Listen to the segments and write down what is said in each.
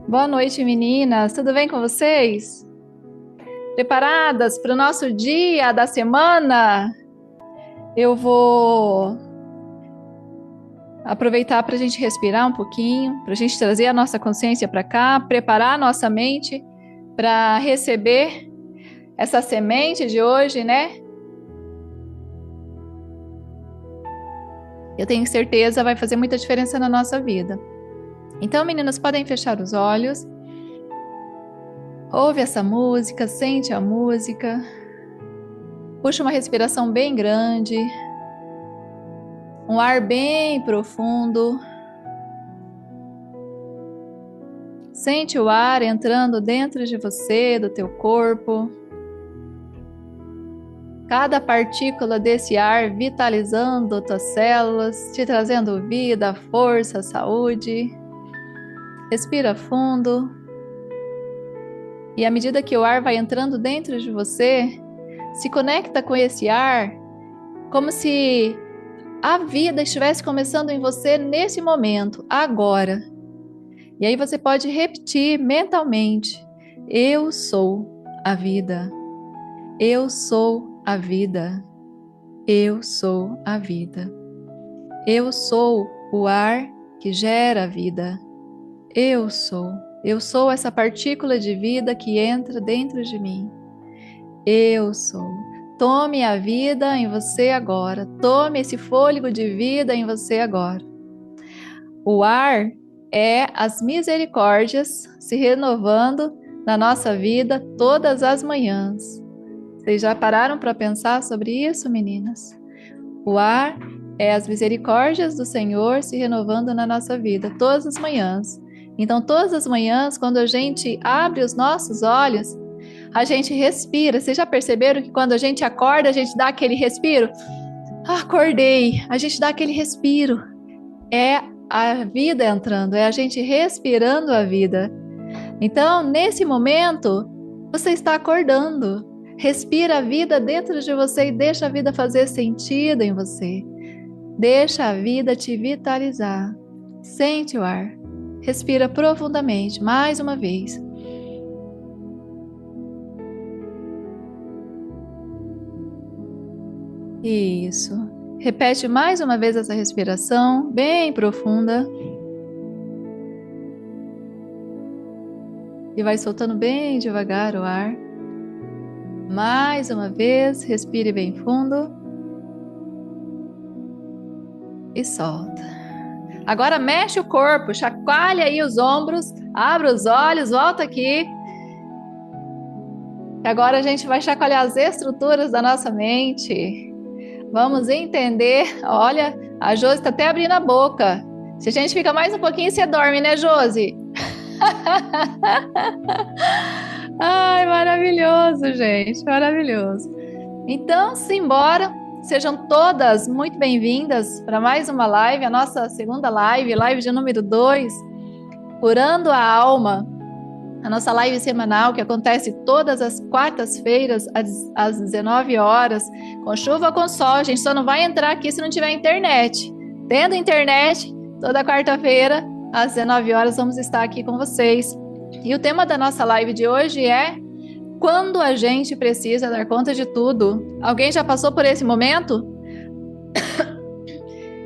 Boa noite, meninas. Tudo bem com vocês? Preparadas para o nosso dia da semana? Eu vou aproveitar para a gente respirar um pouquinho, para a gente trazer a nossa consciência para cá, preparar a nossa mente para receber essa semente de hoje, né? Eu tenho certeza vai fazer muita diferença na nossa vida. Então, meninas, podem fechar os olhos. Ouve essa música, sente a música. Puxa uma respiração bem grande. Um ar bem profundo. Sente o ar entrando dentro de você, do teu corpo. Cada partícula desse ar vitalizando tuas células, te trazendo vida, força, saúde. Respira fundo. E à medida que o ar vai entrando dentro de você, se conecta com esse ar como se a vida estivesse começando em você nesse momento, agora. E aí você pode repetir mentalmente: eu sou a vida. Eu sou a vida. Eu sou a vida. Eu sou o ar que gera a vida. Eu sou. Eu sou essa partícula de vida que entra dentro de mim. Eu sou. Tome a vida em você agora. Tome esse fôlego de vida em você agora. O ar é as misericórdias se renovando na nossa vida todas as manhãs. Vocês já pararam para pensar sobre isso, meninas? O ar é as misericórdias do Senhor se renovando na nossa vida todas as manhãs. Então, todas as manhãs, quando a gente abre os nossos olhos, a gente respira. Vocês já perceberam que quando a gente acorda, a gente dá aquele respiro? Acordei. A gente dá aquele respiro. É a vida entrando, é a gente respirando a vida. Então, nesse momento, você está acordando. Respira a vida dentro de você e deixa a vida fazer sentido em você. Deixa a vida te vitalizar. Sente o ar. Respira profundamente, mais uma vez. Isso. Repete mais uma vez essa respiração, bem profunda. E vai soltando bem devagar o ar. Mais uma vez, respire bem fundo. E solta. Agora mexe o corpo, chacoalha aí os ombros, abre os olhos, volta aqui. Agora a gente vai chacoalhar as estruturas da nossa mente. Vamos entender. Olha, a Josi está até abrindo a boca. Se a gente fica mais um pouquinho, você dorme, né, Josi? Ai, maravilhoso, gente, maravilhoso. Então, simbora. Sejam todas muito bem-vindas para mais uma live, a nossa segunda live, live de número 2, Curando a Alma. A nossa live semanal que acontece todas as quartas-feiras às 19 horas, com chuva ou com sol. A gente só não vai entrar aqui se não tiver internet. Tendo internet, toda quarta-feira às 19 horas vamos estar aqui com vocês. E o tema da nossa live de hoje é: quando a gente precisa dar conta de tudo. Alguém já passou por esse momento?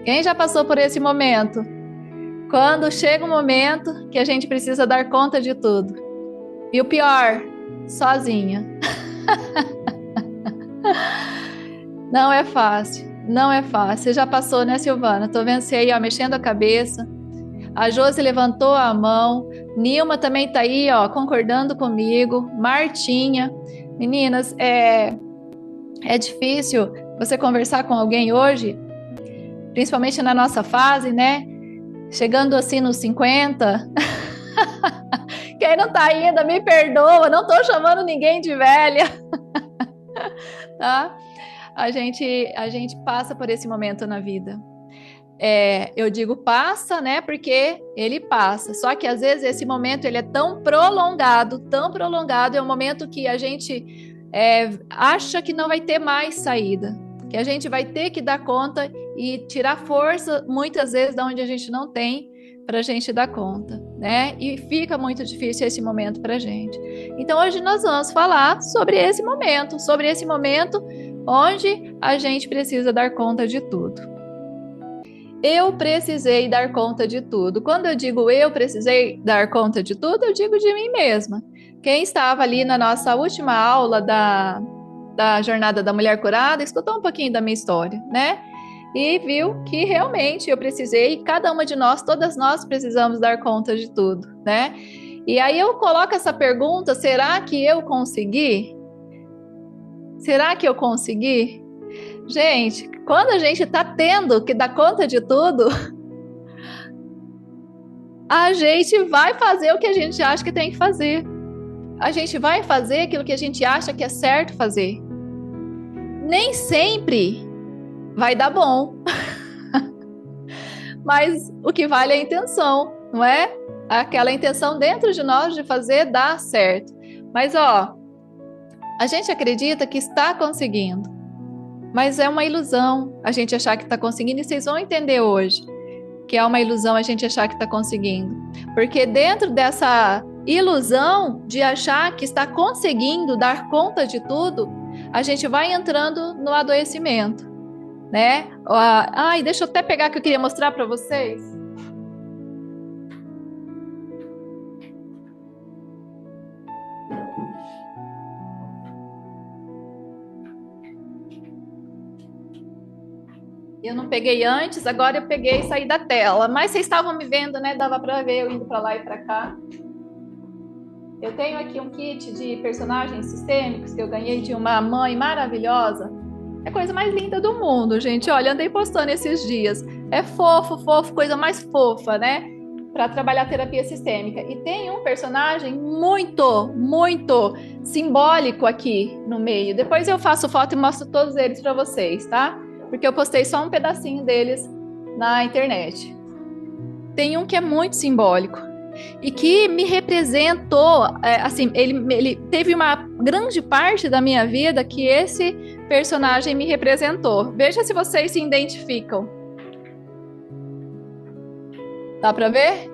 Quem já passou por esse momento? Quando chega um momento que a gente precisa dar conta de tudo. E o pior, sozinha. Não é fácil, não é fácil. Você já passou, né, Silvana? Tô vendo você aí, ó, mexendo a cabeça. A Josi levantou a mão. Nilma também tá aí, ó, concordando comigo. Martinha. Meninas, é difícil você conversar com alguém hoje, principalmente na nossa fase, né? Chegando assim nos 50. Quem não tá ainda, me perdoa, não tô chamando ninguém de velha. Tá? A gente passa por esse momento na vida. Eu digo passa, né? Porque ele passa. Só que às vezes esse momento ele é tão prolongado, é um momento que a gente acha que não vai ter mais saída, que a gente vai ter que dar conta e tirar força muitas vezes de onde a gente não tem, para a gente dar conta, né? E fica muito difícil esse momento para a gente. Então, hoje nós vamos falar sobre esse momento onde a gente precisa dar conta de tudo. Eu precisei dar conta de tudo. Quando eu digo eu precisei dar conta de tudo, eu digo de mim mesma. Quem estava ali na nossa última aula da Jornada da Mulher Curada, escutou um pouquinho da minha história, né? E viu que realmente eu precisei, cada uma de nós, todas nós precisamos dar conta de tudo, né? E aí eu coloco essa pergunta: será que eu consegui? Será que eu consegui? Gente, quando a gente está tendo que dar conta de tudo, a gente vai fazer o que a gente acha que tem que fazer. A gente vai fazer aquilo que a gente acha que é certo fazer. Nem sempre vai dar bom. Mas o que vale é a intenção, não é? Aquela intenção dentro de nós de fazer dar certo. Mas ó, a gente acredita que está conseguindo, mas é uma ilusão a gente achar que está conseguindo, e vocês vão entender hoje que é uma ilusão a gente achar que está conseguindo. Porque dentro dessa ilusão de achar que está conseguindo dar conta de tudo, a gente vai entrando no adoecimento, né? Ai, deixa eu até pegar que eu queria mostrar para vocês. Eu não peguei antes, agora eu peguei e saí da tela. Mas vocês estavam me vendo, né? Dava para ver eu indo para lá e para cá. Eu tenho aqui um kit de personagens sistêmicos que eu ganhei de uma mãe maravilhosa. É a coisa mais linda do mundo, gente. Olha, andei postando esses dias. É fofo, fofo, coisa mais fofa, né? Para trabalhar terapia sistêmica. E tem um personagem muito, muito simbólico aqui no meio. Depois eu faço foto e mostro todos eles para vocês, tá? Porque eu postei só um pedacinho deles na internet. Tem um que é muito simbólico e que me representou, assim, ele teve uma grande parte da minha vida que esse personagem me representou. Veja se vocês se identificam. Dá para ver?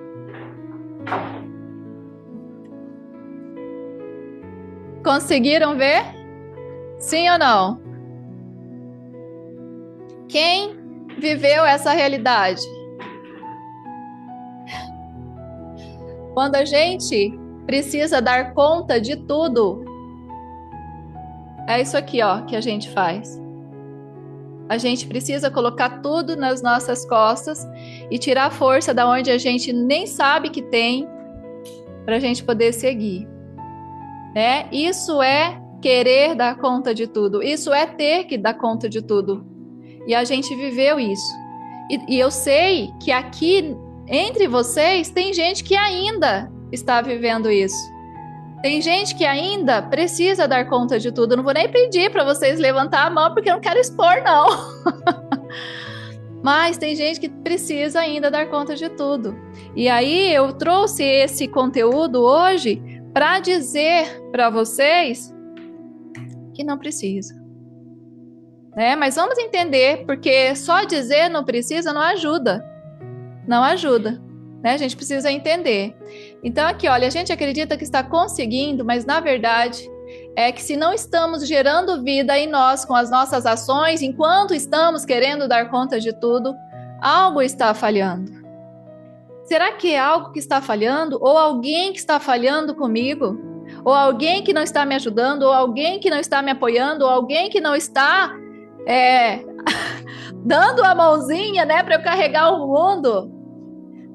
Conseguiram ver? Sim ou não? Quem viveu essa realidade? Quando a gente precisa dar conta de tudo, é isso aqui, ó, que a gente faz. A gente precisa colocar tudo nas nossas costas e tirar a força da onde a gente nem sabe que tem, para a gente poder seguir, né? Isso é querer dar conta de tudo. Isso é ter que dar conta de tudo. E a gente viveu isso. E eu sei que aqui entre vocês tem gente que ainda está vivendo isso. Tem gente que ainda precisa dar conta de tudo. Eu não vou nem pedir para vocês levantar a mão, porque eu não quero expor, não. Mas tem gente que precisa ainda dar conta de tudo. E aí eu trouxe esse conteúdo hoje para dizer para vocês que não precisa. Né? Mas vamos entender, porque só dizer não precisa não ajuda. Não ajuda. Né? A gente precisa entender. Então aqui, olha, a gente acredita que está conseguindo, mas na verdade é que se não estamos gerando vida em nós com as nossas ações, enquanto estamos querendo dar conta de tudo, algo está falhando. Será que é algo que está falhando? Ou alguém que está falhando comigo? Ou alguém que não está me ajudando? Ou alguém que não está me apoiando? Ou alguém que não está dando a mãozinha, né, para eu carregar o mundo?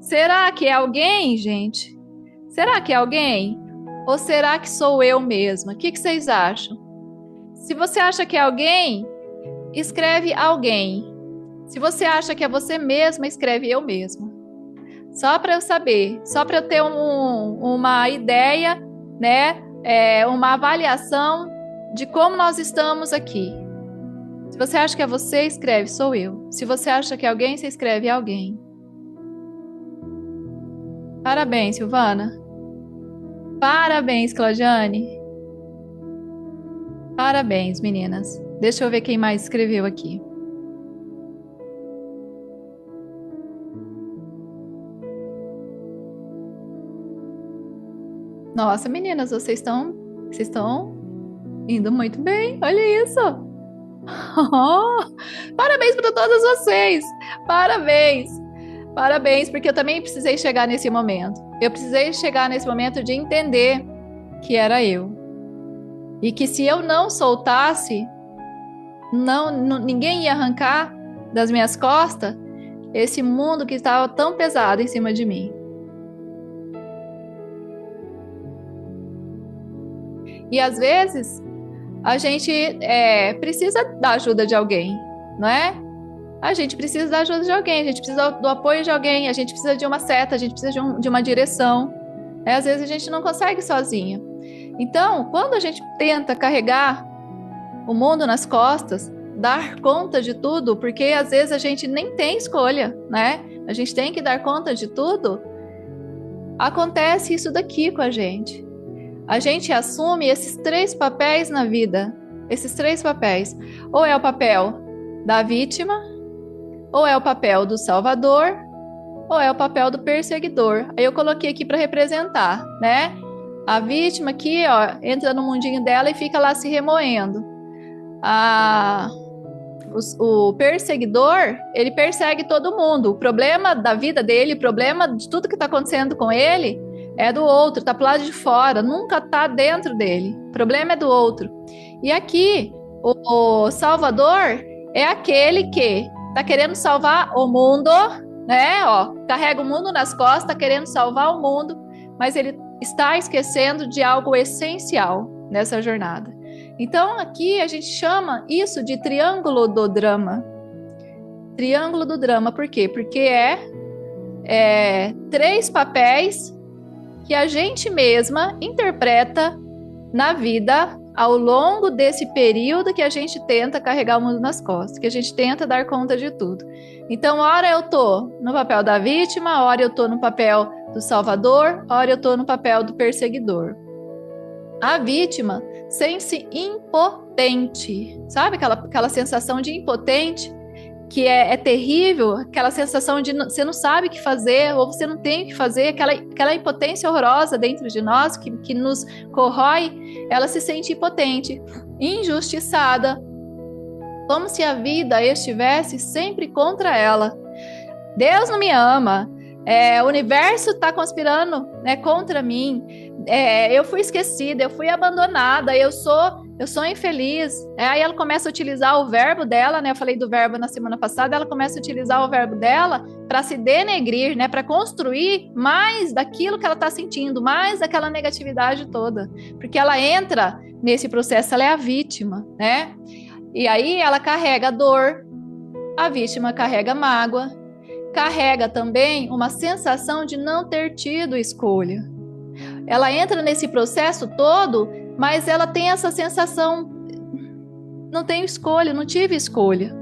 Será que é alguém, gente? Será que é alguém? Ou será que sou eu mesma? O que vocês acham? Se você acha que é alguém, escreve alguém. Se você acha que é você mesma, escreve eu mesma. Só para eu saber, só para eu ter uma ideia, né? Uma avaliação de como nós estamos aqui. Se você acha que é você, escreve sou eu. Se você acha que é alguém, você escreve alguém. Parabéns, Silvana. Parabéns, Claudiane. Parabéns, meninas. Deixa eu ver quem mais escreveu aqui. Nossa, meninas, vocês estão indo muito bem. Olha isso. Parabéns para todas vocês. Parabéns. Parabéns, porque eu também precisei chegar nesse momento. Eu precisei chegar nesse momento de entender que era eu. E que se eu não soltasse, ninguém ia arrancar das minhas costas esse mundo que estava tão pesado em cima de mim. E às vezes a gente precisa da ajuda de alguém, não é? A gente precisa da ajuda de alguém, a gente precisa do apoio de alguém, a gente precisa de uma seta, a gente precisa de uma direção. Às vezes a gente não consegue sozinha. Então, quando a gente tenta carregar o mundo nas costas, dar conta de tudo, porque às vezes a gente nem tem escolha, né? A gente tem que dar conta de tudo. Acontece isso daqui com a gente. A gente assume esses 3 papéis na vida. Esses 3 papéis. Ou é o papel da vítima, ou é o papel do salvador, ou é o papel do perseguidor. Aí eu coloquei aqui para representar, né? A vítima aqui, ó, entra no mundinho dela e fica lá se remoendo. O perseguidor, ele persegue todo mundo. O problema da vida dele, o problema de tudo que está acontecendo com ele é do outro, tá pro lado de fora, nunca tá dentro dele. O problema é do outro. E aqui, o salvador é aquele que tá querendo salvar o mundo, né? Ó, carrega o mundo nas costas, tá querendo salvar o mundo, mas ele está esquecendo de algo essencial nessa jornada. Então, aqui a gente chama isso de triângulo do drama. Triângulo do drama, por quê? Porque é 3 papéis que a gente mesma interpreta na vida ao longo desse período que a gente tenta carregar o mundo nas costas, que a gente tenta dar conta de tudo. Então, ora eu tô no papel da vítima, ora eu tô no papel do salvador, ora eu tô no papel do perseguidor. A vítima sente-se impotente, sabe aquela sensação de impotente que é terrível, aquela sensação de você não sabe o que fazer ou você não tem o que fazer, aquela impotência horrorosa dentro de nós que nos corrói. Ela se sente impotente, injustiçada, como se a vida estivesse sempre contra ela. Deus não me ama, o universo está conspirando, né, contra mim, eu fui esquecida, eu fui abandonada, eu sou infeliz. Aí ela começa a utilizar o verbo dela, né? Eu falei do verbo na semana passada, ela começa a utilizar o verbo dela para se denegrir, né? Para construir mais daquilo que ela está sentindo, mais daquela negatividade toda. Porque ela entra nesse processo, ela é a vítima, né? E aí ela carrega dor, a vítima carrega mágoa, carrega também uma sensação de não ter tido escolha. Ela entra nesse processo todo, mas ela tem essa sensação, não tenho escolha, não tive escolha,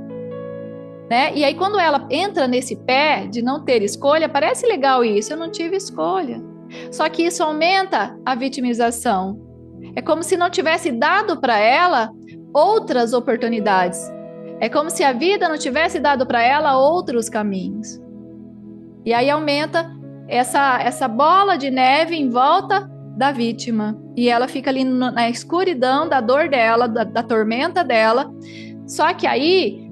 né? E aí quando ela entra nesse pé de não ter escolha, parece legal isso, eu não tive escolha. Só que isso aumenta a vitimização. É como se não tivesse dado para ela outras oportunidades. É como se a vida não tivesse dado para ela outros caminhos. E aí aumenta essa bola de neve em volta da vítima. E ela fica ali na escuridão da dor dela, da tormenta dela. Só que aí,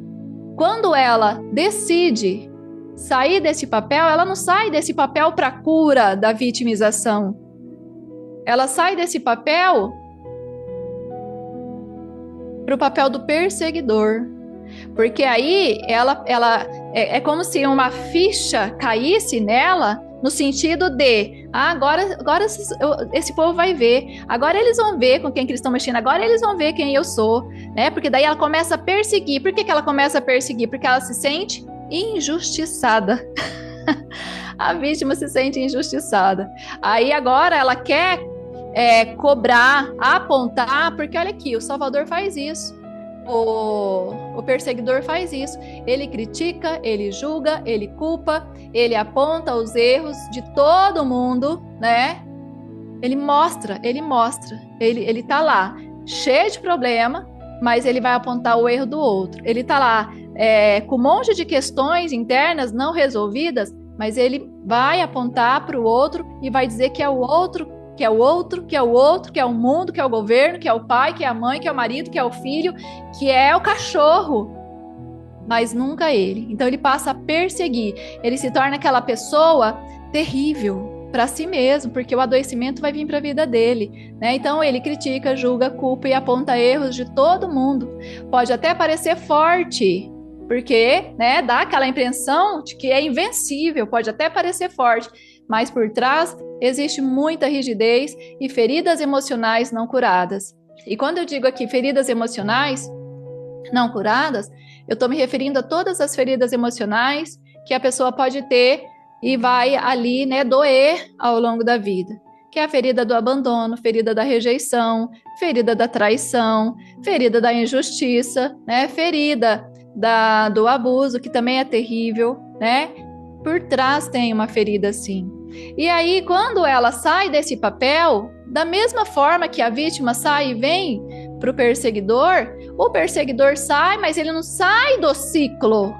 quando ela decide sair desse papel, ela não sai desse papel para cura da vitimização. Ela sai desse papel para o papel do perseguidor. Porque aí ela é como se uma ficha caísse nela, no sentido de, agora esse povo vai ver, agora eles vão ver com quem que eles estão mexendo, agora eles vão ver quem eu sou, né? Porque daí ela começa a perseguir. Por que ela começa a perseguir? Porque ela se sente injustiçada. A vítima se sente injustiçada. Aí agora ela quer cobrar, apontar, porque olha aqui, o Salvador faz isso. O perseguidor faz isso. Ele critica, ele julga, ele culpa, ele aponta os erros de todo mundo, né? Ele mostra, ele tá lá, cheio de problema, mas ele vai apontar o erro do outro. Ele tá lá com um monte de questões internas não resolvidas, mas ele vai apontar para o outro e vai dizer que é o outro que é o outro, que é o outro, que é o mundo, que é o governo, que é o pai, que é a mãe, que é o marido, que é o filho, que é o cachorro, mas nunca ele. Então ele passa a perseguir, ele se torna aquela pessoa terrível para si mesmo, porque o adoecimento vai vir para a vida dele, né? Então ele critica, julga, culpa e aponta erros de todo mundo. Pode até parecer forte, porque, né, dá aquela impressão de que é invencível, pode até parecer forte, mas por trás existe muita rigidez e feridas emocionais não curadas. E quando eu digo aqui feridas emocionais não curadas, eu estou me referindo a todas as feridas emocionais que a pessoa pode ter e vai ali, né, doer ao longo da vida. Que é a ferida do abandono, ferida da rejeição, ferida da traição, ferida da injustiça, né, ferida do abuso, que também é terrível, né? Por trás tem uma ferida assim. E aí, quando ela sai desse papel, da mesma forma que a vítima sai e vem para o perseguidor sai, mas ele não sai do ciclo.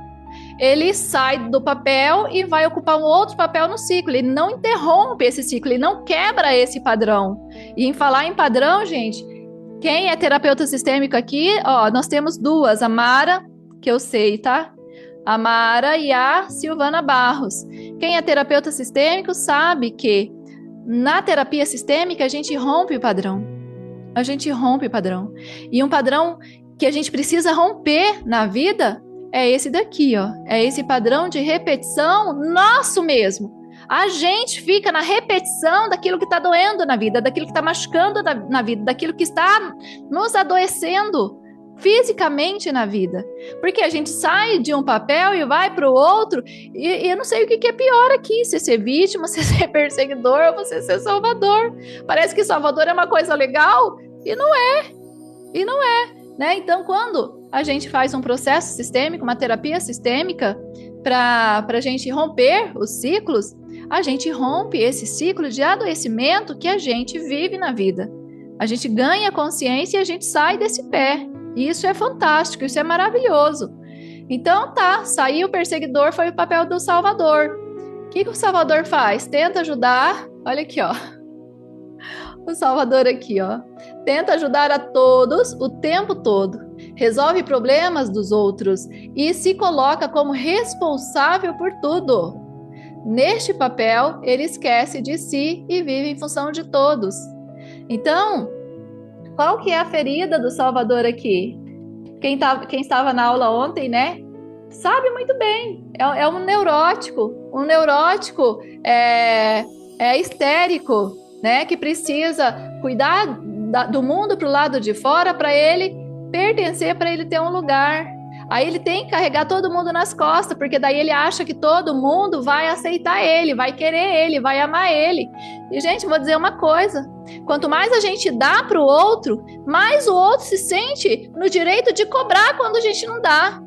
Ele sai do papel e vai ocupar um outro papel no ciclo. Ele não interrompe esse ciclo, ele não quebra esse padrão. E em falar em padrão, gente, quem é terapeuta sistêmico aqui, ó, nós temos duas, a Mara, que eu sei, tá? A Mara e a Silvana Barros. Quem é terapeuta sistêmico sabe que na terapia sistêmica a gente rompe o padrão. A gente rompe o padrão. E um padrão que a gente precisa romper na vida é esse daqui, ó. É esse padrão de repetição nosso mesmo. A gente fica na repetição daquilo que está doendo na vida, daquilo que está machucando na vida, daquilo que está nos adoecendo fisicamente na vida. Porque a gente sai de um papel e vai para o outro, e eu não sei o que é pior aqui, se ser vítima, se ser perseguidor, ou você ser salvador. Parece que salvador é uma coisa legal, e não é, né? Então, quando a gente faz um processo sistêmico, uma terapia sistêmica, para a gente romper os ciclos, a gente rompe esse ciclo de adoecimento que a gente vive na vida. A gente ganha consciência e a gente sai desse pé. E isso é fantástico, isso é maravilhoso. Então tá, saiu o perseguidor, foi o papel do salvador. O que o salvador faz? Tenta ajudar, olha aqui, ó. O salvador aqui, ó. Tenta ajudar a todos o tempo todo. Resolve problemas dos outros e se coloca como responsável por tudo. Neste papel, ele esquece de si e vive em função de todos. Então, qual que é a ferida do salvador aqui? Quem estava na aula ontem, né? Sabe muito bem. É um neurótico. Um neurótico é histérico, né? Que precisa cuidar do mundo para o lado de fora para ele pertencer, para ele ter um lugar. Aí ele tem que carregar todo mundo nas costas, porque daí ele acha que todo mundo vai aceitar ele, vai querer ele, vai amar ele. E, gente, vou dizer uma coisa. Quanto mais a gente dá para o outro, mais o outro se sente no direito de cobrar quando a gente não dá.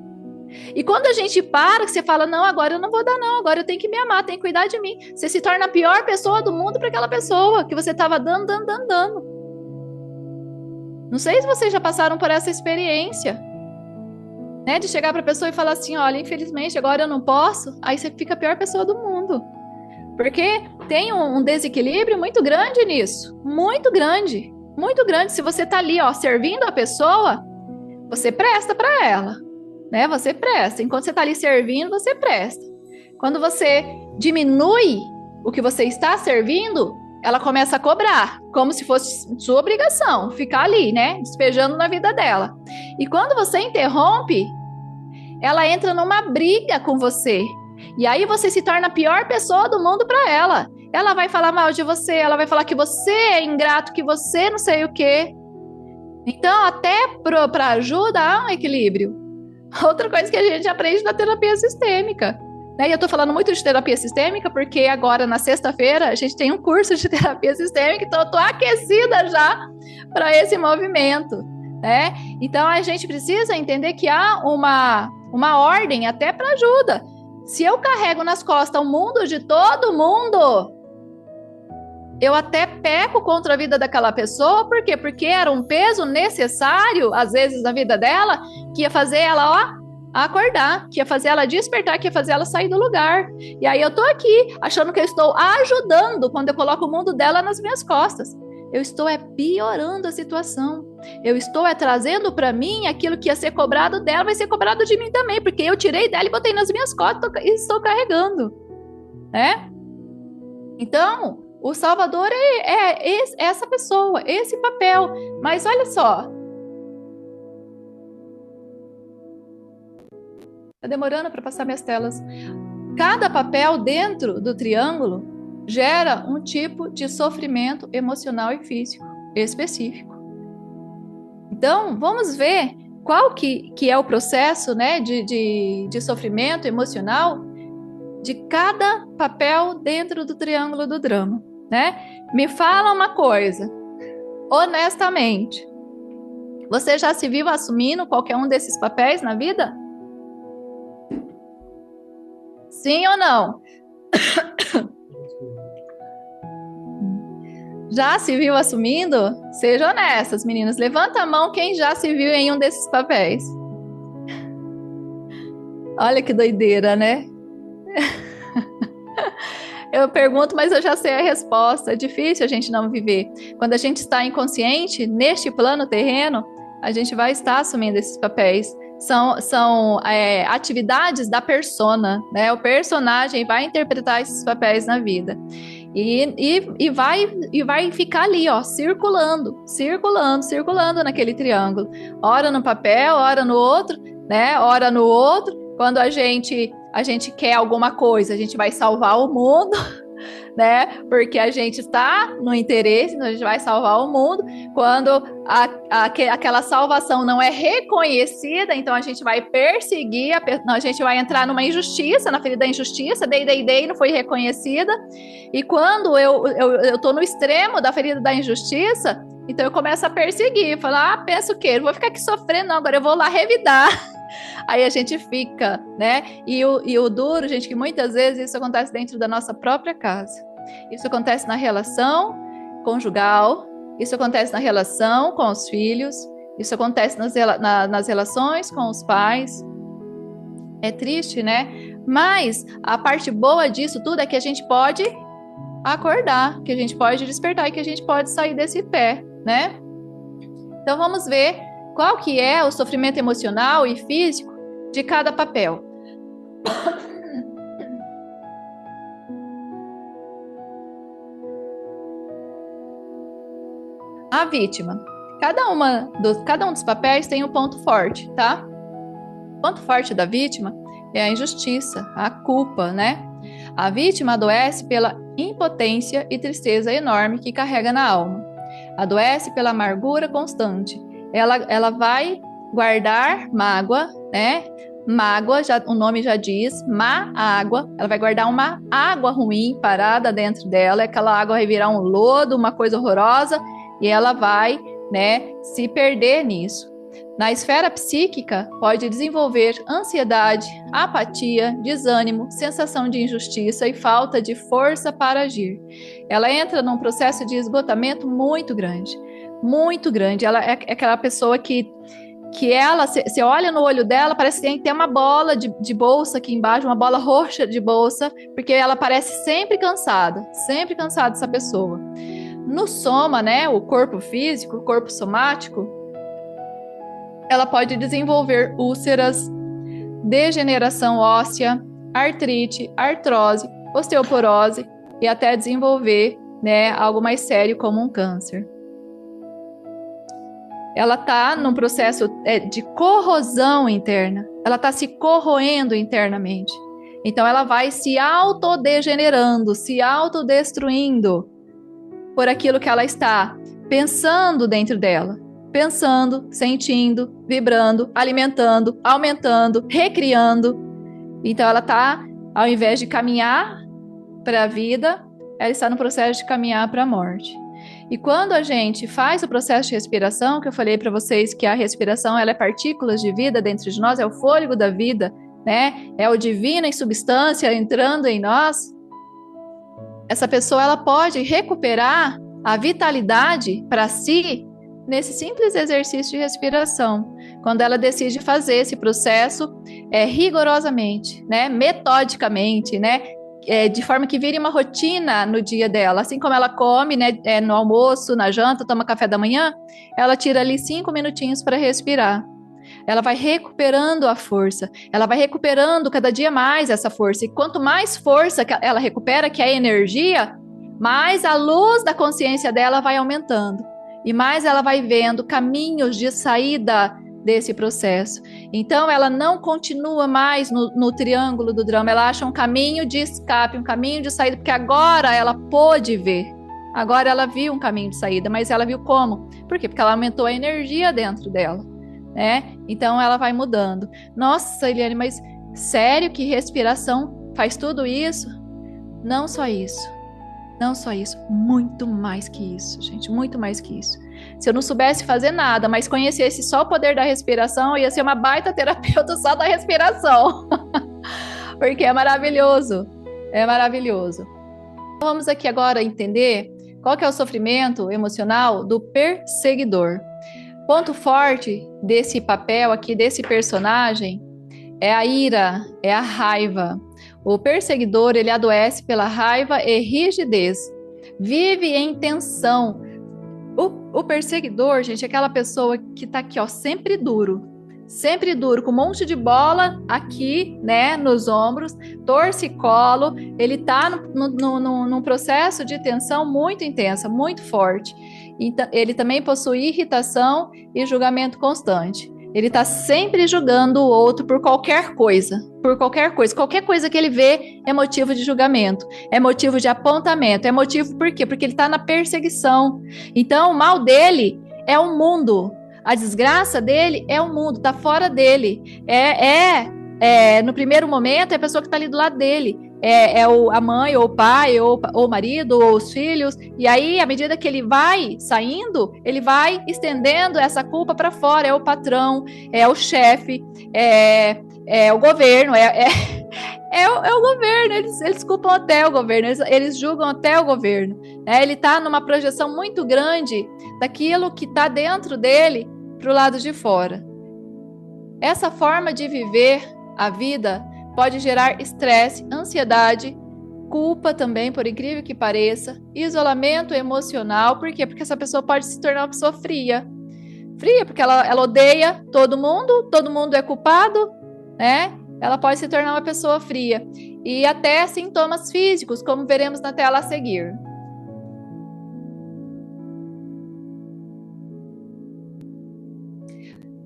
E quando a gente para, que você fala, não, agora eu não vou dar não, agora eu tenho que me amar, tenho que cuidar de mim. Você se torna a pior pessoa do mundo para aquela pessoa que você estava dando. Não sei se vocês já passaram por essa experiência, né? De chegar para a pessoa e falar assim, olha, infelizmente agora eu não posso, aí você fica a pior pessoa do mundo. Porque tem um desequilíbrio muito grande nisso, muito grande. Se você tá ali, ó, servindo a pessoa, você presta para ela, né? Você presta. Enquanto você tá ali servindo, você presta. Quando você diminui o que você está servindo, ela começa a cobrar, como se fosse sua obrigação, ficar ali, né? Despejando na vida dela. E quando você interrompe, ela entra numa briga com você. E aí você se torna a pior pessoa do mundo para ela. Ela vai falar mal de você, ela vai falar que você é ingrato, que você não sei o quê. Então, até para ajuda, há um equilíbrio. Outra coisa que a gente aprende na terapia sistêmica. Né? E eu tô falando muito de terapia sistêmica porque agora, na sexta-feira, a gente tem um curso de terapia sistêmica, então eu tô aquecida já para esse movimento. Né? Então, a gente precisa entender que há uma ordem até para ajuda. Se eu carrego nas costas o mundo de todo mundo, eu até peco contra a vida daquela pessoa. Por quê? Porque era um peso necessário, às vezes, na vida dela, que ia fazer ela, ó, a acordar, que ia fazer ela despertar, que ia fazer ela sair do lugar. E aí eu tô aqui, achando que eu estou ajudando quando eu coloco o mundo dela nas minhas costas. Eu estou piorando a situação. Eu estou trazendo para mim aquilo que ia ser cobrado dela, vai ser cobrado de mim também, porque eu tirei dela e botei nas minhas costas e estou carregando, né? Então, o Salvador é essa pessoa, esse papel. Mas olha só, tá demorando para passar minhas telas. Cada papel dentro do triângulo gera um tipo de sofrimento emocional e físico específico. Então, vamos ver qual que é o processo, né, de sofrimento emocional de cada papel dentro do triângulo do drama, né? Me fala uma coisa, honestamente, você já se viu assumindo qualquer um desses papéis na vida? Sim ou não? Já se viu assumindo? Sejam honestas, meninas. Levanta a mão quem já se viu em um desses papéis. Olha que doideira, né? Eu pergunto, mas eu já sei a resposta. É difícil a gente não viver. Quando a gente está inconsciente, neste plano terreno, a gente vai estar assumindo esses papéis. São atividades da persona, né? O personagem vai interpretar esses papéis na vida. E vai ficar ali, ó, circulando naquele triângulo. Ora no papel, ora no outro, né? Ora no outro. Quando a gente quer alguma coisa, a gente vai salvar o mundo, né? Porque a gente está no interesse, então a gente vai salvar o mundo. Quando aquela salvação não é reconhecida, então a gente vai perseguir, a gente vai entrar numa injustiça, na ferida da injustiça, não foi reconhecida. E quando eu tô no extremo da ferida da injustiça, então eu começo a perseguir, falar, pensa o quê? Eu não vou ficar aqui sofrendo, não, agora eu vou lá revidar. Aí a gente fica, né? E o duro, gente, que muitas vezes isso acontece dentro da nossa própria casa. Isso acontece na relação conjugal, isso acontece na relação com os filhos, isso acontece nas relações com os pais. É triste, né? Mas a parte boa disso tudo é que a gente pode acordar, que a gente pode despertar e que a gente pode sair desse pé, né? Então vamos ver qual que é o sofrimento emocional e físico de cada papel. A vítima. Cada um dos papéis tem um ponto forte, tá? O ponto forte da vítima é a injustiça, a culpa, né? A vítima adoece pela impotência e tristeza enorme que carrega na alma. Adoece pela amargura constante. Ela vai guardar mágoa, né? Mágoa, o nome já diz, má água. Ela vai guardar uma água ruim parada dentro dela. Aquela água vai virar um lodo, uma coisa horrorosa, e ela vai, né, se perder nisso. Na esfera psíquica, pode desenvolver ansiedade, apatia, desânimo, sensação de injustiça e falta de força para agir. Ela entra num processo de esgotamento muito grande, muito grande. Ela é aquela pessoa que ela, você olha no olho dela, parece que tem que ter uma bola de bolsa aqui embaixo, uma bola roxa de bolsa, porque ela parece sempre cansada essa pessoa. No soma, né, o corpo físico, o corpo somático, ela pode desenvolver úlceras, degeneração óssea, artrite, artrose, osteoporose e até desenvolver, né, algo mais sério como um câncer. Ela está num processo de corrosão interna, ela está se corroendo internamente. Então ela vai se autodegenerando, se autodestruindo por aquilo que ela está pensando dentro dela. Pensando, sentindo, vibrando, alimentando, aumentando, recriando. Então ela está, ao invés de caminhar para a vida, ela está no processo de caminhar para a morte. E quando a gente faz o processo de respiração, que eu falei para vocês que a respiração ela é partículas de vida dentro de nós, é o fôlego da vida, né? É o divino em substância entrando em nós. Essa pessoa ela pode recuperar a vitalidade para si nesse simples exercício de respiração. quando ela decide fazer esse processo rigorosamente, né? Metodicamente, né? De forma que vire uma rotina no dia dela. Assim como ela come, né? No almoço, na janta, toma café da manhã, ela tira ali 5 minutinhos para respirar. Ela vai recuperando a força, ela vai recuperando cada dia mais essa força. E quanto mais força ela recupera, que é a energia, mais a luz da consciência dela vai aumentando. E mais ela vai vendo caminhos de saída desse processo. Então, ela não continua mais no triângulo do drama, ela acha um caminho de escape, um caminho de saída, porque agora ela pôde ver. Agora ela viu um caminho de saída, mas ela viu como? Por quê? Porque ela aumentou a energia dentro dela. Então ela vai mudando. Nossa, Eliane, mas sério que respiração faz tudo isso? Não só isso. Não só isso. Muito mais que isso, gente. Muito mais que isso. Se eu não soubesse fazer nada, mas conhecesse só o poder da respiração, eu ia ser uma baita terapeuta só da respiração. Porque é maravilhoso. É maravilhoso. Vamos aqui agora entender qual que é o sofrimento emocional do perseguidor. Ponto forte desse papel aqui, desse personagem, é a ira, é a raiva. O perseguidor, ele adoece pela raiva e rigidez. Vive em tensão. O perseguidor, gente, é aquela pessoa que tá aqui, ó, sempre duro, com um monte de bola aqui, né, nos ombros, torcicolo. Ele tá num processo de tensão muito intensa, muito forte. Então, ele também possui irritação e julgamento constante. Ele está sempre julgando o outro por qualquer coisa. Qualquer coisa que ele vê é motivo de julgamento, é motivo de apontamento, é motivo por quê? Porque ele está na perseguição. Então, o mal dele é o mundo. A desgraça dele é o mundo, está fora dele. No primeiro momento, é a pessoa que está ali do lado dele. A mãe, ou o pai, ou o marido, ou os filhos. E aí, à medida que ele vai saindo, ele vai estendendo essa culpa para fora. É o patrão, é o chefe, é o governo, é o governo. Eles culpam até o governo, eles julgam até o governo. Ele está numa projeção muito grande daquilo que está dentro dele para o lado de fora. Essa forma de viver a vida pode gerar estresse, ansiedade, culpa também, por incrível que pareça, isolamento emocional. Por quê? Porque essa pessoa pode se tornar uma pessoa fria. Fria, porque ela odeia todo mundo é culpado, né? Ela pode se tornar uma pessoa fria. E até sintomas físicos, como veremos na tela a seguir.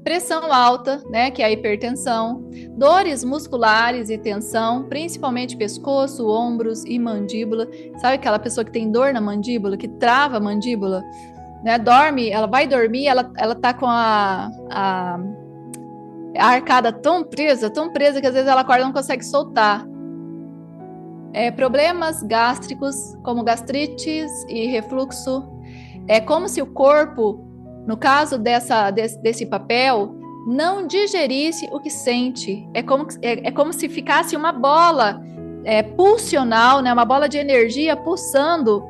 Pressão alta, né, que é a hipertensão, dores musculares e tensão, principalmente pescoço, ombros e mandíbula. Sabe aquela pessoa que tem dor na mandíbula, que trava a mandíbula, né? Dorme, ela vai dormir, ela tá com a arcada tão presa que às vezes ela acorda e não consegue soltar. Problemas gástricos, como gastrites e refluxo. É como se o corpo, no caso desse papel, não digerisse o que sente. É como se ficasse uma bola pulsional, né? Uma bola de energia pulsando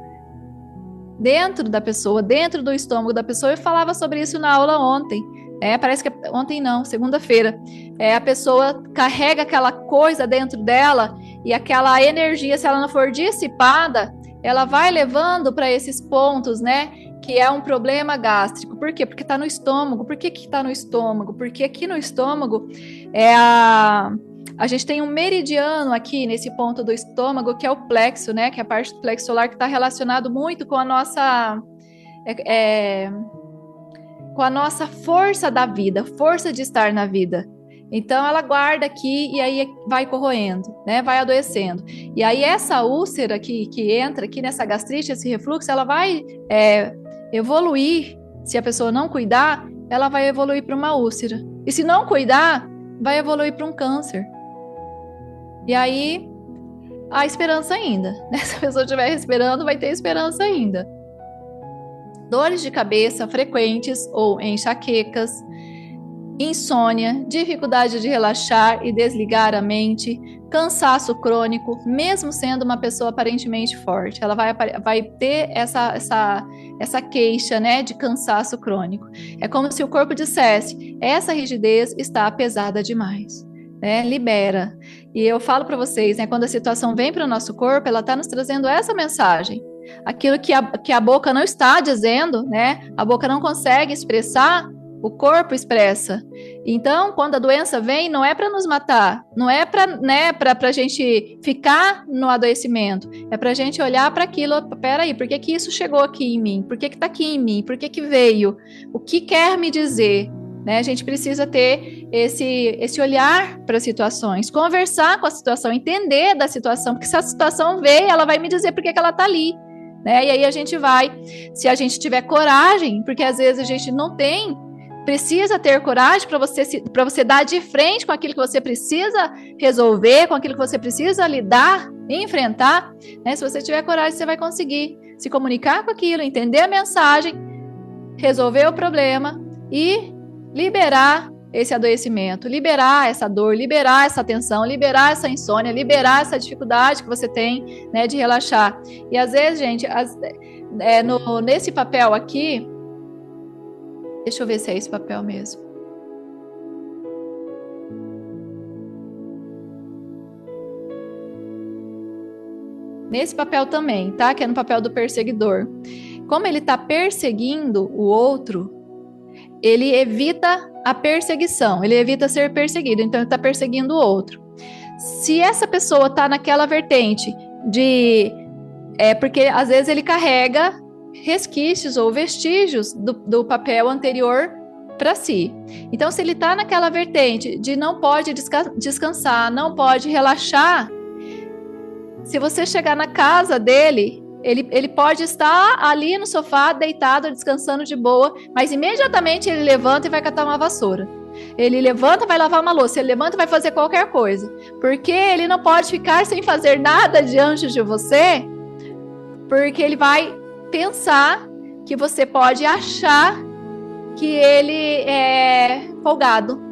dentro da pessoa, dentro do estômago da pessoa. Eu falava sobre isso na aula ontem. Parece que ontem não, segunda-feira. A pessoa carrega aquela coisa dentro dela e aquela energia, se ela não for dissipada, ela vai levando para esses pontos, né? Que é um problema gástrico. Por quê? Porque está no estômago. Por que está no estômago? Porque aqui no estômago a gente tem um meridiano aqui nesse ponto do estômago, que é o plexo, né? Que é a parte do plexo solar que está relacionado muito com a nossa força da vida, força de estar na vida. Então ela guarda aqui e aí vai corroendo, né? Vai adoecendo. E aí essa úlcera que entra aqui nessa gastrite, esse refluxo, ela vai evoluir. Se a pessoa não cuidar, ela vai evoluir para uma úlcera. E se não cuidar, vai evoluir para um câncer. E aí há esperança ainda, né? Se a pessoa estiver respirando, vai ter esperança ainda. Dores de cabeça frequentes ou enxaquecas, insônia, dificuldade de relaxar e desligar a mente, cansaço crônico, mesmo sendo uma pessoa aparentemente forte. Ela vai ter essa queixa, né, de cansaço crônico. É como se o corpo dissesse: essa rigidez está pesada demais. Né? Libera. E eu falo para vocês, né, quando a situação vem para o nosso corpo, ela está nos trazendo essa mensagem. Aquilo que a boca não está dizendo, né? A boca não consegue expressar, o corpo expressa. Então, quando a doença vem, não é para nos matar, não é para, né, para a gente ficar no adoecimento, é para a gente olhar para aquilo. Peraí, por que isso chegou aqui em mim? Por que está aqui em mim? Por que veio? O que quer me dizer? Né? A gente precisa ter esse olhar para as situações, conversar com a situação, entender da situação, porque se a situação veio, ela vai me dizer por que ela está ali. Né? E aí a gente vai, se a gente tiver coragem, porque às vezes a gente não tem, precisa ter coragem para você dar de frente com aquilo que você precisa resolver, com aquilo que você precisa lidar, enfrentar. Né? Se você tiver coragem, você vai conseguir se comunicar com aquilo, entender a mensagem, resolver o problema e liberar esse adoecimento, liberar essa dor, liberar essa tensão, liberar essa insônia, liberar essa dificuldade que você tem, né, de relaxar. E às vezes, gente, nesse papel aqui, deixa eu ver se é esse papel mesmo. Nesse papel também, tá? Que é no papel do perseguidor. Como ele está perseguindo o outro, ele evita a perseguição, ele evita ser perseguido, então ele está perseguindo o outro. Se essa pessoa está naquela vertente de... porque às vezes ele carrega resquícios ou vestígios do papel anterior para si. Então, se ele está naquela vertente de não pode descansar, não pode relaxar, se você chegar na casa dele, ele pode estar ali no sofá, deitado, descansando de boa, mas imediatamente ele levanta e vai catar uma vassoura. Ele levanta, vai lavar uma louça, ele levanta e vai fazer qualquer coisa. Porque ele não pode ficar sem fazer nada diante de você, porque ele vai pensar que você pode achar que ele é folgado.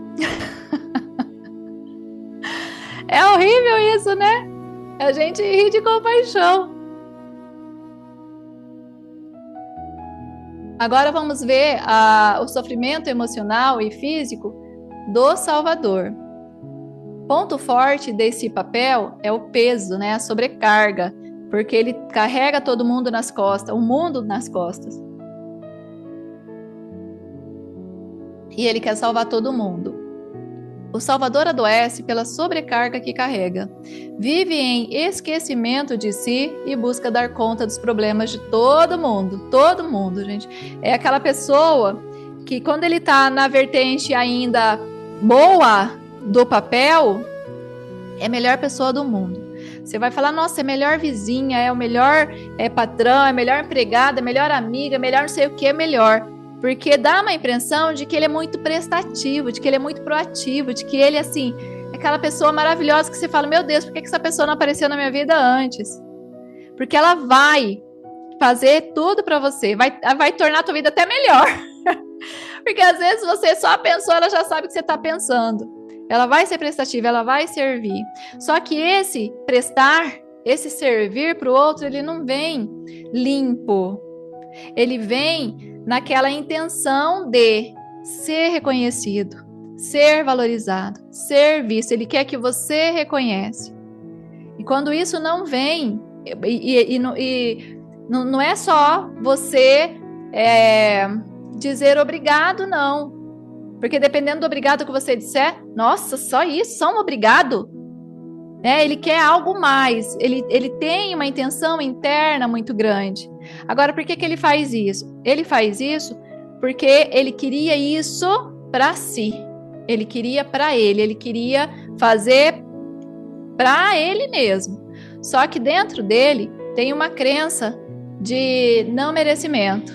É horrível isso, né? A gente ri de compaixão. Agora vamos ver o sofrimento emocional e físico do Salvador. Ponto forte desse papel é o peso, né? A sobrecarga, porque ele carrega todo mundo nas costas, o mundo nas costas. E ele quer salvar todo mundo. O Salvador adoece pela sobrecarga que carrega. Vive em esquecimento de si e busca dar conta dos problemas de todo mundo, gente. É aquela pessoa que quando ele está na vertente ainda boa do papel, é a melhor pessoa do mundo. Você vai falar, nossa, é a melhor vizinha, é o melhor patrão, é a melhor empregada, é a melhor amiga, é melhor não sei o que, é melhor. Porque dá uma impressão de que ele é muito prestativo, de que ele é muito proativo, de que ele, assim, é aquela pessoa maravilhosa que você fala, meu Deus, por que essa pessoa não apareceu na minha vida antes? Porque ela vai fazer tudo pra você, vai tornar a tua vida até melhor. Porque às vezes você só pensou, ela já sabe o que você tá pensando. Ela vai ser prestativa, ela vai servir. Só que esse prestar, esse servir pro outro, ele não vem limpo. Ele vem naquela intenção de ser reconhecido, ser valorizado, ser visto. Ele quer que você reconhece. E quando isso não vem, não é só você dizer obrigado, não. Porque dependendo do obrigado que você disser, nossa, só isso, só um obrigado. Ele quer algo mais, ele tem uma intenção interna muito grande. Agora, por que ele faz isso? Ele faz isso porque ele queria isso para si. Ele queria para ele queria fazer para ele mesmo. Só que dentro dele tem uma crença de não merecimento.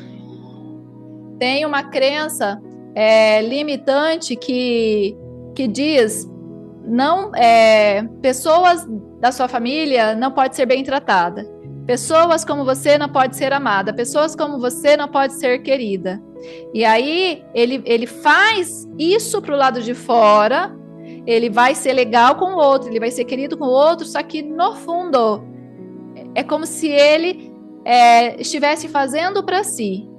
Tem uma crença limitante que diz não, pessoas da sua família não podem ser bem tratadas. Pessoas como você não pode ser amada. Pessoas como você não pode ser querida. E aí, ele faz isso pro lado de fora. Ele vai ser legal com o outro, ele vai ser querido com o outro, só que no fundo é como se ele estivesse fazendo para si.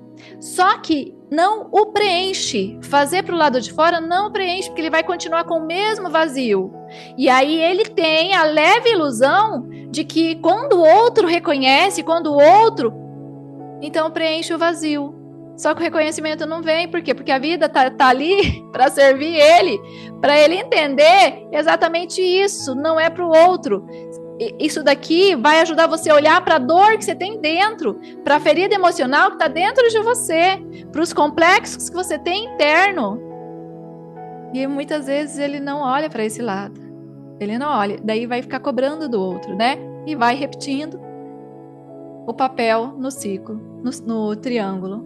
Só que não o preenche. Fazer para o lado de fora não o preenche, porque ele vai continuar com o mesmo vazio. E aí ele tem a leve ilusão de que quando o outro reconhece, quando o outro, então preenche o vazio. Só que o reconhecimento não vem, por quê? Porque a vida tá ali para servir ele, para ele entender exatamente isso, não é para o outro. Isso daqui vai ajudar você a olhar para a dor que você tem dentro, para a ferida emocional que está dentro de você, para os complexos que você tem interno. E muitas vezes ele não olha para esse lado. Ele não olha, daí vai ficar cobrando do outro, né? E vai repetindo o papel no ciclo, no triângulo.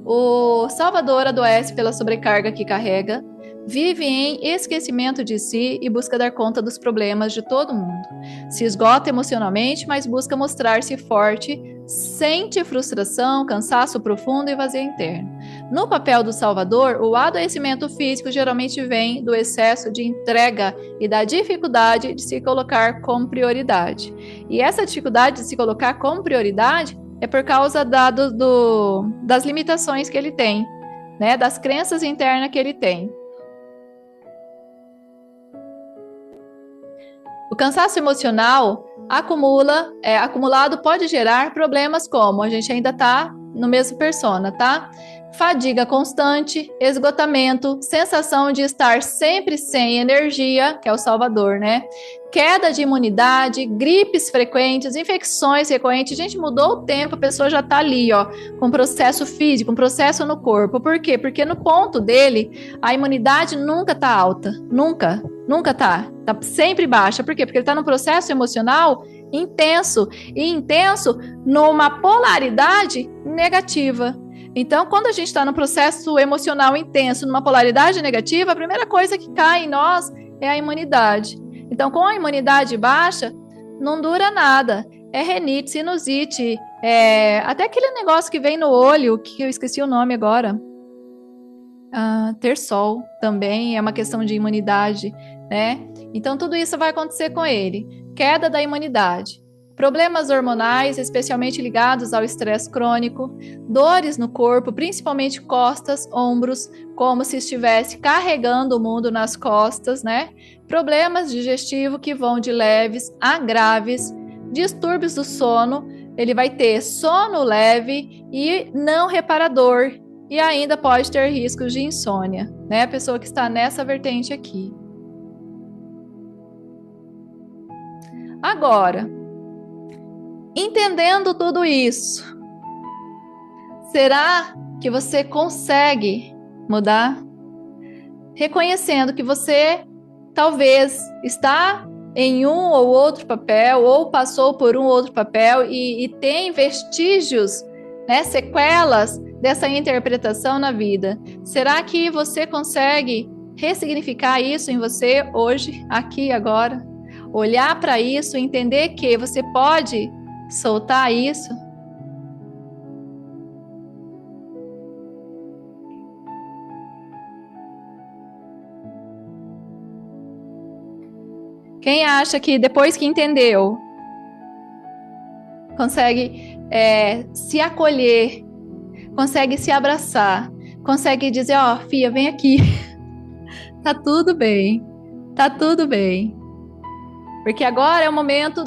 O Salvador adoece pela sobrecarga que carrega, vive em esquecimento de si e busca dar conta dos problemas de todo mundo. Se esgota emocionalmente, mas busca mostrar-se forte, sente frustração, cansaço profundo e vazio interno. No papel do Salvador, o adoecimento físico geralmente vem do excesso de entrega e da dificuldade de se colocar como prioridade. E essa dificuldade de se colocar como prioridade é por causa das limitações que ele tem, né? Das crenças internas que ele tem. O cansaço emocional acumulado pode gerar problemas como, a gente ainda está no mesmo persona, tá? Fadiga constante, esgotamento, sensação de estar sempre sem energia, que é o Salvador, né? Queda de imunidade, gripes frequentes, infecções recorrentes. Gente, mudou o tempo, a pessoa já tá ali, ó, com processo físico, um processo no corpo. Por quê? Porque no ponto dele, a imunidade nunca tá alta. Nunca tá. Tá sempre baixa. Por quê? Porque ele tá num processo emocional intenso. E intenso numa polaridade negativa. Então, quando a gente está num processo emocional intenso, numa polaridade negativa, a primeira coisa que cai em nós é a imunidade. Então, com a imunidade baixa, não dura nada. É renite, sinusite, até aquele negócio que vem no olho, que eu esqueci o nome agora. Terçol também é uma questão de imunidade, né? Então, tudo isso vai acontecer com ele. Queda da imunidade. Problemas hormonais, especialmente ligados ao estresse crônico, dores no corpo, principalmente costas, ombros, como se estivesse carregando o mundo nas costas, né? Problemas digestivos que vão de leves a graves, distúrbios do sono, ele vai ter sono leve e não reparador, e ainda pode ter riscos de insônia, né? A pessoa que está nessa vertente aqui. Agora, entendendo tudo isso, será que você consegue mudar? Reconhecendo que você talvez está em um ou outro papel, ou passou por um ou outro papel e tem vestígios, né, sequelas dessa interpretação na vida. Será que você consegue ressignificar isso em você hoje, aqui, agora? Olhar para isso, entender que você pode soltar isso? Quem acha que depois que entendeu, consegue se acolher, consegue se abraçar, consegue dizer, ó, filha, vem aqui, tá tudo bem, tá tudo bem. Porque agora é o momento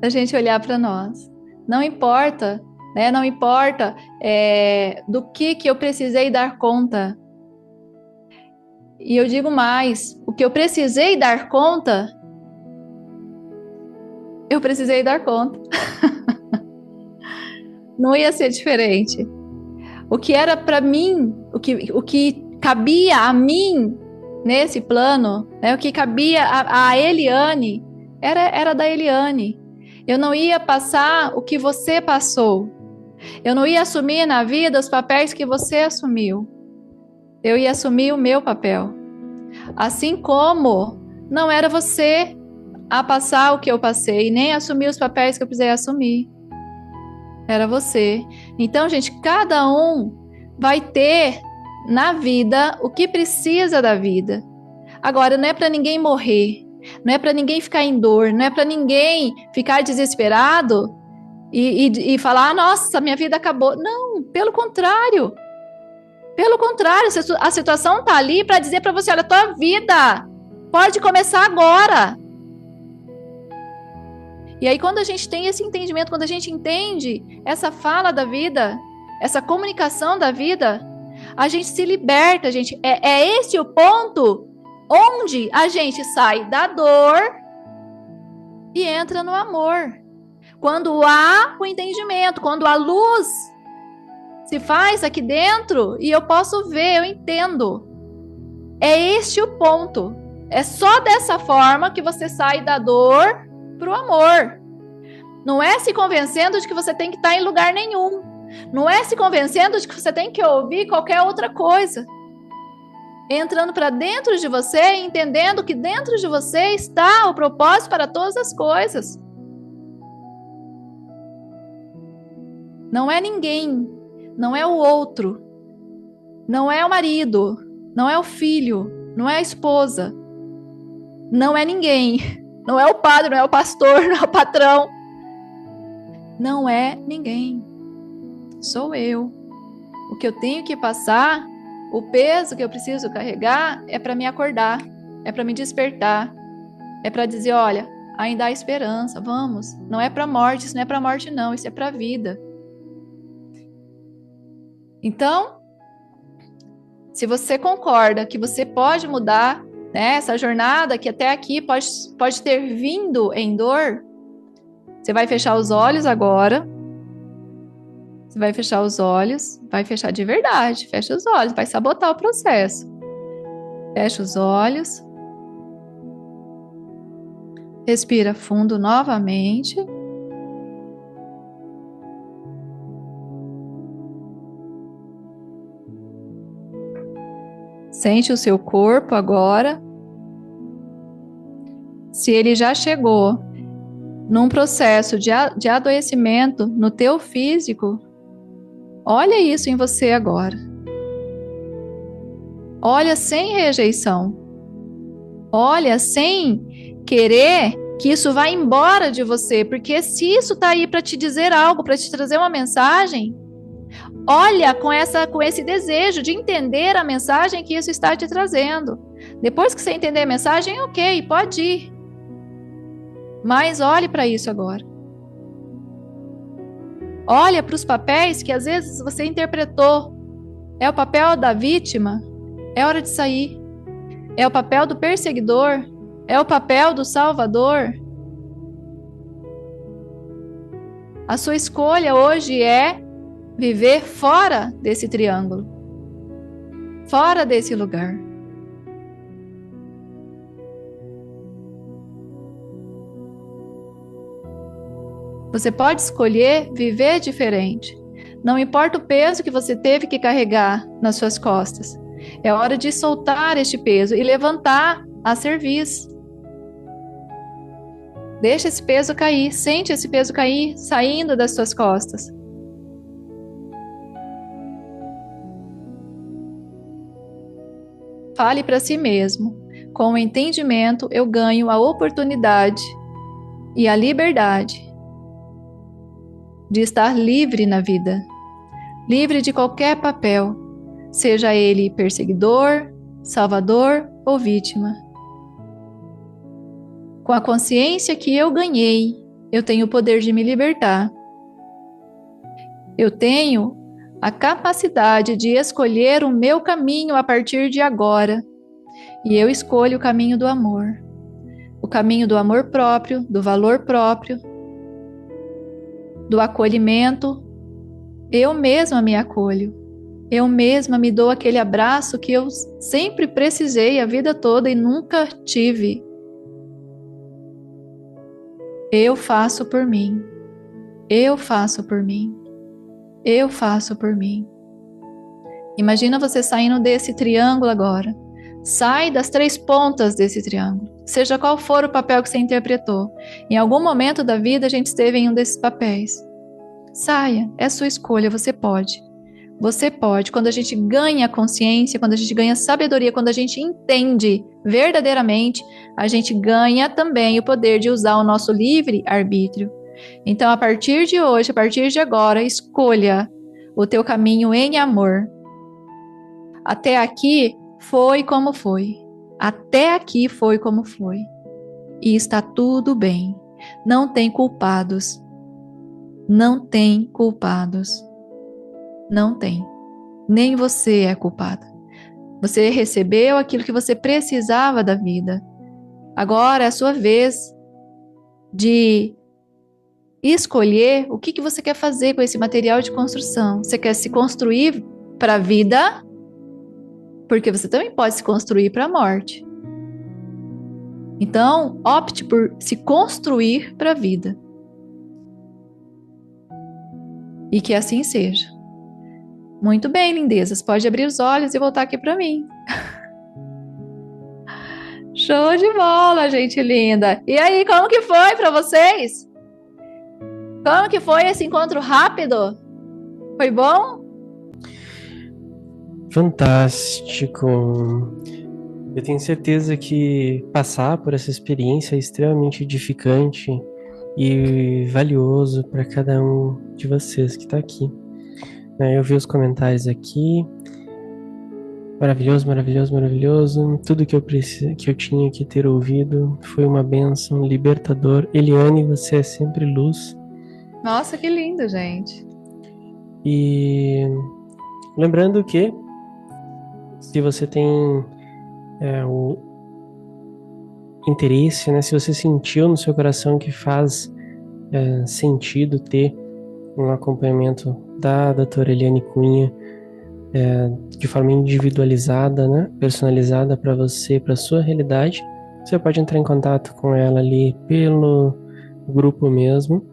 da gente olhar para nós. Não importa, né? Não importa do que eu precisei dar conta. E eu digo mais, o que eu precisei dar conta, eu precisei dar conta. Não ia ser diferente. O que era para mim, o que cabia a mim nesse plano, né? O que cabia a Eliane, era da Eliane. Eu não ia passar o que você passou. Eu não ia assumir na vida os papéis que você assumiu. Eu ia assumir o meu papel. Assim como não era você a passar o que eu passei, nem assumir os papéis que eu precisei assumir. Era você. Então, gente, cada um vai ter na vida o que precisa da vida. Agora, não é para ninguém morrer, não é para ninguém ficar em dor, não é para ninguém ficar desesperado e falar, nossa, minha vida acabou. Não, pelo contrário. Pelo contrário, a situação está ali para dizer para você, olha, tua vida pode começar agora. E aí, quando a gente tem esse entendimento, quando a gente entende essa fala da vida, essa comunicação da vida, a gente se liberta, gente. É esse o ponto onde a gente sai da dor e entra no amor. Quando há o entendimento, quando a luz se faz aqui dentro e eu posso ver, eu entendo. É este o ponto. É só dessa forma que você sai da dor para o amor. Não é se convencendo de que você tem que estar em lugar nenhum. Não é se convencendo de que você tem que ouvir qualquer outra coisa. Entrando para dentro de você e entendendo que dentro de você está o propósito para todas as coisas. Não é ninguém, não é o outro, não é o marido, não é o filho, não é a esposa, não é ninguém, não é o padre, não é o pastor, não é o patrão. Não é ninguém. Sou eu. O que eu tenho que passar, o peso que eu preciso carregar é para me acordar, é para me despertar, é para dizer, olha, ainda há esperança, vamos. Não é para morte, isso não é para morte não, isso é para vida. Então, se você concorda que você pode mudar, né, essa jornada que até aqui pode ter vindo em dor, você vai fechar os olhos agora. Você vai fechar os olhos, vai fechar de verdade, fecha os olhos, vai sabotar o processo. Fecha os olhos. Respira fundo novamente. Sente o seu corpo agora. Se ele já chegou num processo de adoecimento no teu físico, olha isso em você agora. Olha sem rejeição. Olha sem querer que isso vá embora de você, porque se isso está aí para te dizer algo, para te trazer uma mensagem, olha com esse desejo de entender a mensagem que isso está te trazendo. Depois que você entender a mensagem, ok, pode ir. Mas olhe para isso agora. Olha para os papéis que às vezes você interpretou. É o papel da vítima? É hora de sair. É o papel do perseguidor? É o papel do salvador? A sua escolha hoje é viver fora desse triângulo. Fora desse lugar. Você pode escolher viver diferente. Não importa o peso que você teve que carregar nas suas costas. É hora de soltar este peso e levantar a serviço. Deixa esse peso cair, sente esse peso cair, saindo das suas costas. Fale para si mesmo. Com o entendimento, eu ganho a oportunidade e a liberdade de estar livre na vida, livre de qualquer papel, seja ele perseguidor, salvador ou vítima. Com a consciência que eu ganhei, eu tenho o poder de me libertar. Eu tenho a capacidade de escolher o meu caminho a partir de agora. E eu escolho o caminho do amor. O caminho do amor próprio, do valor próprio, do acolhimento. Eu mesma me acolho. Eu mesma me dou aquele abraço que eu sempre precisei a vida toda e nunca tive. Eu faço por mim. Eu faço por mim. Eu faço por mim. Imagina você saindo desse triângulo agora. Sai das 3 pontas desse triângulo. seja qual for o papel que você interpretou. Em algum momento da vida, a gente esteve em um desses papéis. Saia, é sua escolha, você pode. Você pode. Quando a gente ganha consciência, quando a gente ganha sabedoria, quando a gente entende verdadeiramente, a gente ganha também o poder de usar o nosso livre arbítrio. Então, a partir de hoje, a partir de agora, escolha o teu caminho em amor. Até aqui foi como foi. Até aqui foi como foi. E está tudo bem. Não tem culpados. Não tem culpados. Não tem. Nem você é culpada. Você recebeu aquilo que você precisava da vida. Agora é a sua vez de escolher o que você quer fazer com esse material de construção. Você quer se construir para a vida? Porque você também pode se construir para a morte. Então, opte por se construir para a vida. E que assim seja. Muito bem, lindezas. Pode abrir os olhos e voltar aqui para mim. Show de bola, gente linda. E aí, como que foi para vocês? Como que foi esse encontro rápido? Foi bom? Fantástico. Eu tenho certeza que passar por essa experiência é extremamente edificante e valioso para cada um de vocês que está aqui. Eu vi os comentários aqui. Maravilhoso, maravilhoso, maravilhoso. Tudo que eu tinha que ter ouvido foi uma bênção, libertador. Eliane, você é sempre luz. Nossa, que lindo, gente. E lembrando que se você tem o interesse, né? Se você sentiu no seu coração que faz sentido ter um acompanhamento da doutora Eliane Cunha de forma individualizada, né? Personalizada para você, para sua realidade, você pode entrar em contato com ela ali pelo grupo mesmo,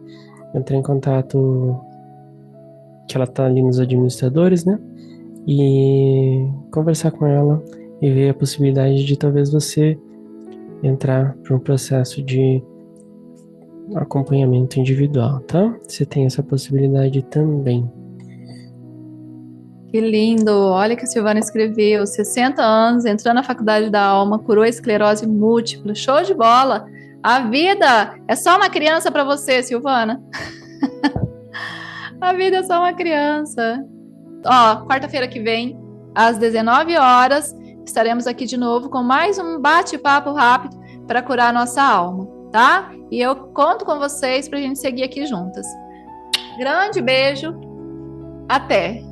entrar em contato que ela tá ali nos administradores, né? E conversar com ela e ver a possibilidade de talvez você entrar para um processo de acompanhamento individual, tá? Você tem essa possibilidade também. Que lindo. Olha que a Silvana escreveu. 60 anos, entrou na faculdade da alma, curou a esclerose múltipla. Show de bola. A vida é só uma criança para você, Silvana. A vida é só uma criança. Ó, quarta-feira que vem, às 19 horas, estaremos aqui de novo com mais um bate-papo rápido para curar a nossa alma, tá? E eu conto com vocês para a gente seguir aqui juntas. Grande beijo. Até!